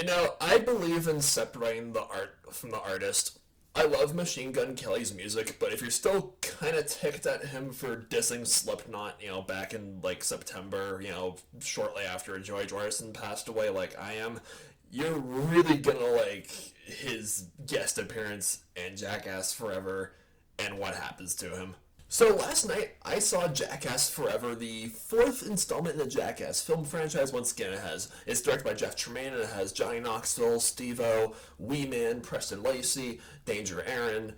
I believe in separating the art from the artist. I love Machine Gun Kelly's music, but if you're still kind of ticked at him for dissing Slipknot, back in like September, shortly after George Orison passed away, like I am, you're really gonna like his guest appearance in Jackass Forever and what happens to him. So last night I saw Jackass Forever, the fourth installment in the Jackass film franchise. Once again, it's directed by Jeff Tremaine and it has Johnny Knoxville, Steve-O, Wee Man, Preston Lacey, Danger Aaron,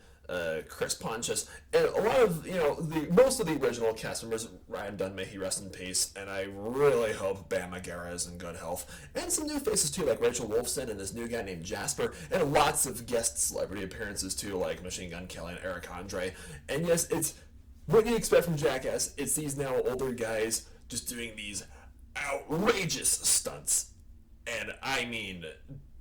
Chris Pontius, and a lot of the most of the original cast members. Ryan Dunn, may he rest in peace, and I really hope Bam Margera is in good health. And some new faces too, like Rachel Wolfson and this new guy named Jasper, and lots of guest celebrity appearances too, like Machine Gun Kelly and Eric Andre. And yes, it's what you expect from Jackass. It's these now older guys just doing these outrageous stunts. And I mean,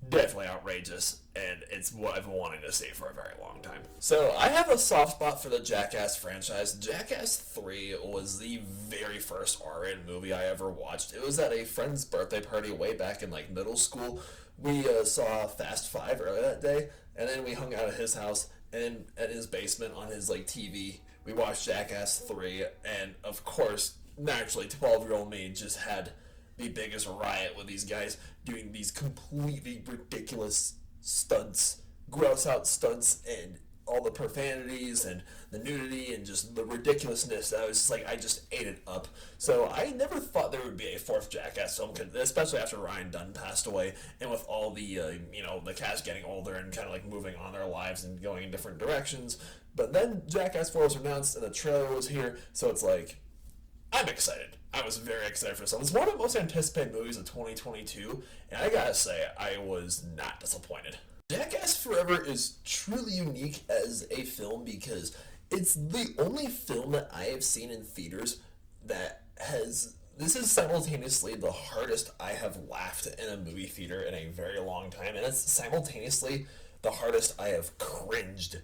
definitely outrageous. And it's what I've been wanting to see for a very long time. So I have a soft spot for the Jackass franchise. Jackass 3 was the very first R-rated movie I ever watched. It was at a friend's birthday party way back in like middle school. We saw Fast 5 earlier that day. And then we hung out at his house and at his basement on his like TV. We watched Jackass 3, and of course, naturally, 12-year-old me just had the biggest riot with these guys doing these completely ridiculous stunts, gross out stunts, and all the profanities and the nudity and just the ridiculousness. I was just like, I just ate it up. So I never thought there would be a fourth Jackass film, especially after Ryan Dunn passed away, and with all the the cast getting older and kind of like moving on their lives and going in different directions. But then Jackass 4 was announced and the trailer was here, so it's like, I'm excited. I was very excited for this. It's one of the most anticipated movies of 2022, and I gotta say, I was not disappointed. Jackass Forever is truly unique as a film because it's the only film that I have seen in theaters that has... This is simultaneously the hardest I have laughed in a movie theater in a very long time, and it's simultaneously the hardest I have cringed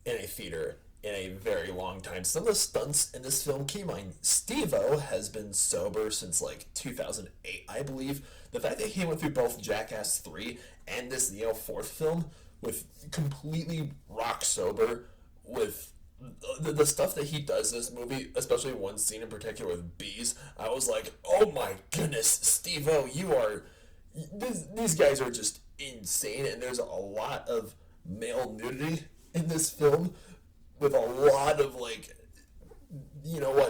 in a theater in a very long time. Some of the stunts in this film, keep in mind, Steve-O has been sober since like 2008, I believe. The fact that he went through both Jackass 3 and this fourth film with completely rock sober, with the stuff that he does in this movie, especially one scene in particular with bees, I was like, oh my goodness, Steve-O, these guys are just insane, and there's a lot of male nudity in this film with a lot of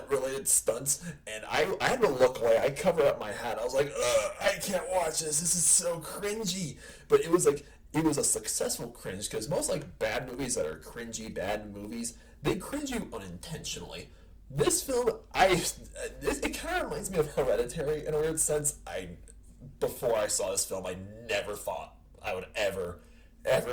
related stunts, and I had to look away. I covered up my hat. I was like, ugh, I can't watch this. This is so cringy. But it was a successful cringe, because most like bad movies that are cringy bad movies, they cringe you unintentionally. This film, it kind of reminds me of Hereditary in a weird sense. Before I saw this film, I never thought I would ever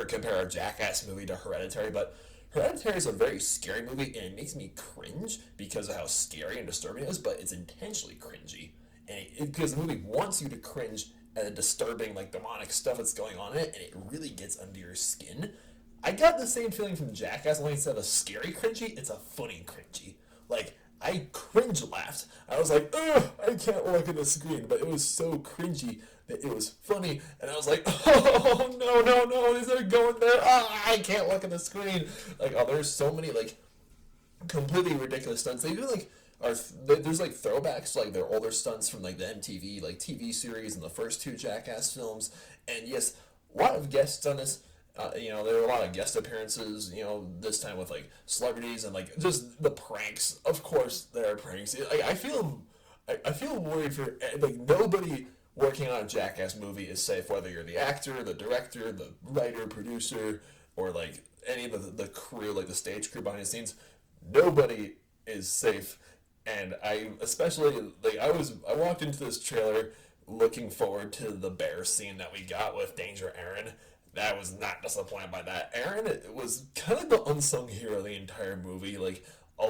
compare a Jackass movie to Hereditary, but Hereditary is a very scary movie, and it makes me cringe because of how scary and disturbing it is, but it's intentionally cringy. And because the movie wants you to cringe at the disturbing, like, demonic stuff that's going on in it, and it really gets under your skin. I got the same feeling from Jackass, only instead of a scary cringy, it's a funny cringy. Like, I cringe laughed. I was like, ugh, I can't look at the screen, but it was so cringy that it was funny, and I was like, oh, no, is there going there? Oh, I can't look at the screen. Like, oh, there's so many, like, completely ridiculous stunts. They do, like, there's, like, throwbacks to, like, their older stunts from, like, the MTV, like, TV series and the first two Jackass films, and yes, a lot of guests on this. There were a lot of guest appearances, this time with, like, celebrities and, like, just the pranks. Of course, there are pranks. I feel worried for, like, nobody working on a Jackass movie is safe, whether you're the actor, the director, the writer, producer, or, like, any of the crew, like, the stage crew behind the scenes. Nobody is safe, and I walked into this trailer looking forward to the bear scene that we got with Danger Aaron. I was not disappointed by that. Aaron was kind of the unsung hero of the entire movie. Like,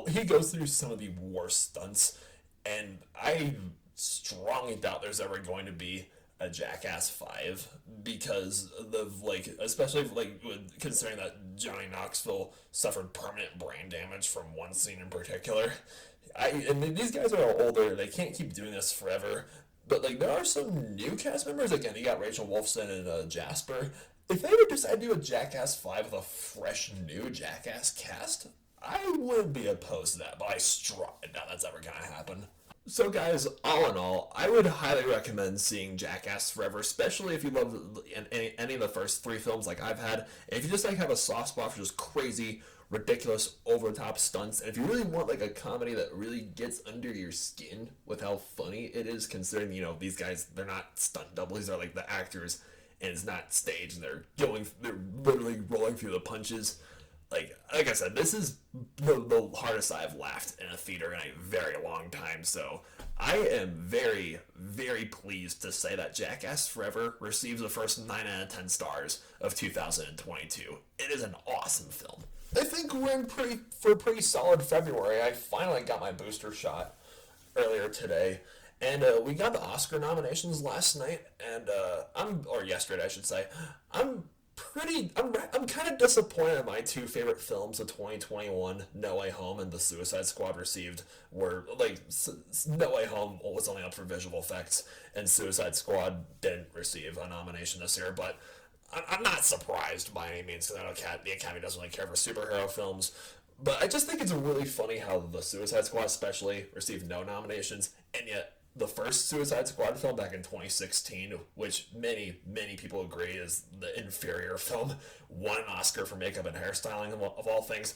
he goes through some of the worst stunts, and I strongly doubt there's ever going to be a Jackass 5 because of, like, especially, like, considering that Johnny Knoxville suffered permanent brain damage from one scene in particular. And these guys are older. They can't keep doing this forever. But like, there are some new cast members. Again, you got Rachel Wolfson and Jasper. If they would decide to do a Jackass 5 with a fresh new Jackass cast, I wouldn't be opposed to that, but I strongly doubt that's ever gonna happen. So, guys, all in all, I would highly recommend seeing Jackass Forever, especially if you love any of the first three films like I've had. And if you just like have a soft spot for just crazy, ridiculous, over-the-top stunts, and if you really want like a comedy that really gets under your skin with how funny it is, considering, you know, these guys, they're not stunt doubles, these are like the actors, and it's not staged, and they're literally rolling through the punches. Like I said, this is the hardest I've laughed in a theater in a very long time. So I am very, very pleased to say that Jackass Forever receives the first 9 out of 10 stars of 2022. It is an awesome film. I think we're in for a pretty solid February. I finally got my booster shot earlier today. And we got the Oscar nominations last night, and or yesterday, I should say. I'm kind of disappointed in my two favorite films of 2021, No Way Home and The Suicide Squad received were like No Way Home was only up for visual effects, and Suicide Squad didn't receive a nomination this year. But I'm not surprised by any means, because I know the Academy doesn't really care for superhero films. But I just think it's really funny how The Suicide Squad especially received no nominations, and yet the first Suicide Squad film back in 2016, which many people agree is the inferior film, won an Oscar for makeup and hairstyling of all things.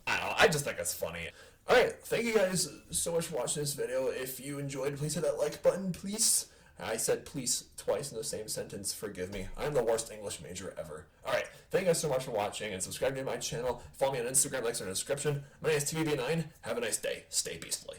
I don't know, I just think it's funny. Alright, thank you guys so much for watching this video. If you enjoyed, please hit that like button, please. I said please twice in the same sentence, forgive me. I'm the worst English major ever. Alright, thank you guys so much for watching, and subscribe to my channel. Follow me on Instagram, links are in the description. My name is TVB9. Have a nice day. Stay beastly.